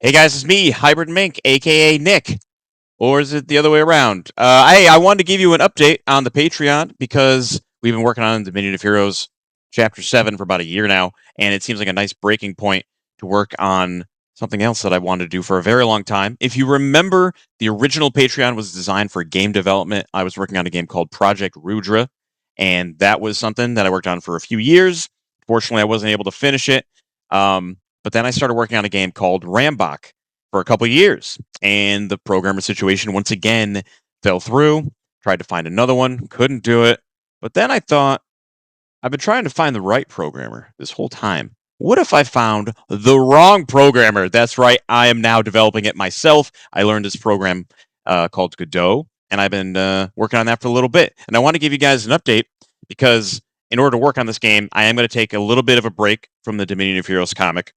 Hey guys, it's me, Hybrid Mink, aka Nick. Or is it the other way around? Hey, I wanted to give you an update on the Patreon because we've been working on Dominion of Heroes Chapter 7 for about a year now, and it seems like a nice breaking point to work on something else that I wanted to do for a very long time. If you remember, the original Patreon was designed for game development. I was working on a game called Project Rudra, and that was something that I worked on for a few years. Fortunately, I wasn't able to finish it. But then I started working on a game called Rambach for a couple years, and the programmer situation once again fell through. Tried to find another one, couldn't do it. But then I thought, I've been trying to find the right programmer this whole time. What if I found the wrong programmer? That's right, I am now developing it myself. I learned this program called Godot, and I've been working on that for a little bit. And I want to give you guys an update because in order to work on this game, I am going to take a little bit of a break from the Dominion of Heroes comic.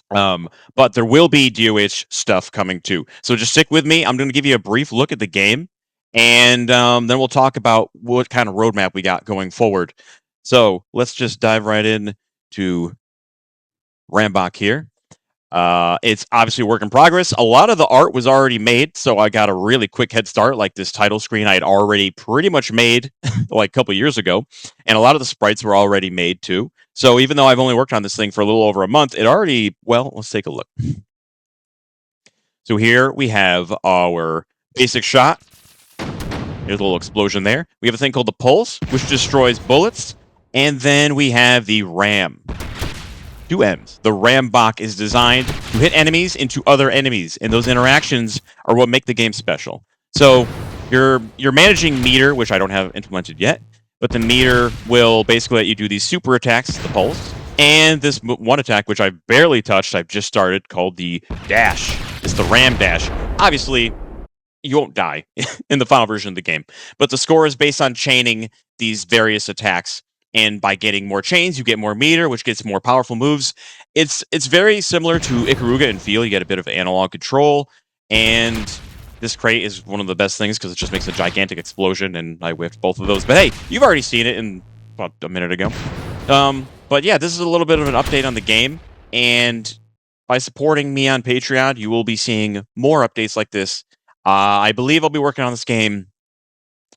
But there will be DOH stuff coming too. So just stick with me. I'm going to give you a brief look at the game, and then we'll talk about what kind of roadmap we got going forward. So let's just dive right in to Rambach here. It's obviously a work in progress. A lot of the art was already made, so I got a really quick head start. Like this title screen, I had already pretty much made like a couple years ago, and a lot of the sprites were already made too. So even though I've only worked on this thing for a little over a month, it already, well, let's take a look. So here we have our basic shot. There's a little explosion there. We have a thing called the Pulse, which destroys bullets. And then we have the Ram. Two M's. The Rambach is designed to hit enemies into other enemies, and those interactions are what make the game special. So you're managing meter, which I don't have implemented yet, but the meter will basically let you do these super attacks, the Pulse, and this one attack, which I've barely touched, I've just started, called the Dash. It's the Ram Dash. Obviously, you won't die in the final version of the game, but the score is based on chaining these various attacks, and by getting more chains, you get more meter, which gets more powerful moves. It's very similar to Ikaruga in feel. You get a bit of analog control, and this crate is one of the best things because it just makes a gigantic explosion, and I whiffed both of those. But hey, you've already seen it in about a minute ago. But yeah, this is a little bit of an update on the game, and by supporting me on Patreon, you will be seeing more updates like this. I believe I'll be working on this game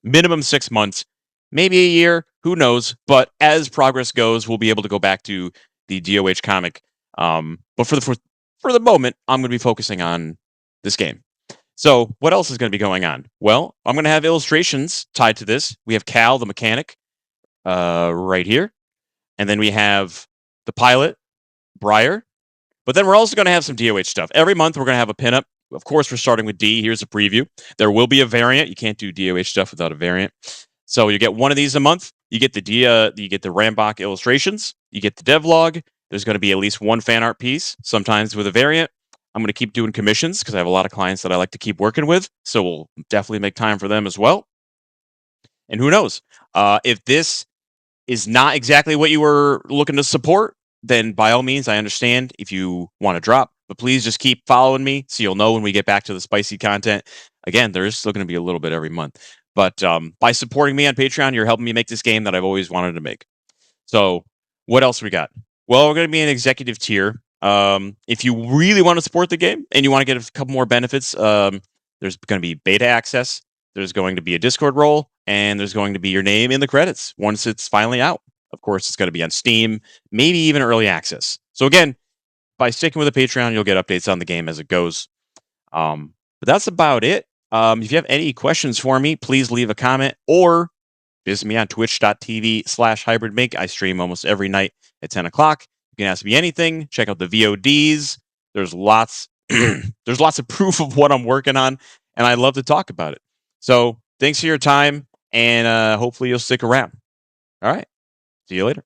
minimum 6 months, maybe a year, who knows? But as progress goes, we'll be able to go back to the DOH comic. But for the moment, I'm going to be focusing on this game. So what else is going to be going on? Well, I'm going to have illustrations tied to this. We have Cal, the mechanic, right here. And then we have the pilot, Briar. But then we're also going to have some DOH stuff. Every month, we're going to have a pinup. Of course, we're starting with D. Here's a preview. There will be a variant. You can't do DOH stuff without a variant. So you get one of these a month. You get the you get the Rambach illustrations. You get the devlog. There's going to be at least one fan art piece, sometimes with a variant. I'm going to keep doing commissions because I have a lot of clients that I like to keep working with. So we'll definitely make time for them as well. And who knows? If this is not exactly what you were looking to support, then by all means, I understand if you want to drop. But please just keep following me so you'll know when we get back to the spicy content. Again, there is still going to be a little bit every month. But by supporting me on Patreon, you're helping me make this game that I've always wanted to make. So what else we got? Well, we're going to be an executive tier. If you really want to support the game and you want to get a couple more benefits, there's going to be beta access. There's going to be a Discord role, and there's going to be your name in the credits once it's finally out. Of course, it's going to be on Steam, maybe even early access. So again, by sticking with the Patreon, you'll get updates on the game as it goes. But that's about it. If you have any questions for me, please leave a comment or visit me on twitch.tv/hybridmink. I stream almost every night at 10 o'clock. You can ask me anything. Check out the VODs. There's lots of proof of what I'm working on, and I'd love to talk about it. So thanks for your time, and hopefully you'll stick around. All right. See you later.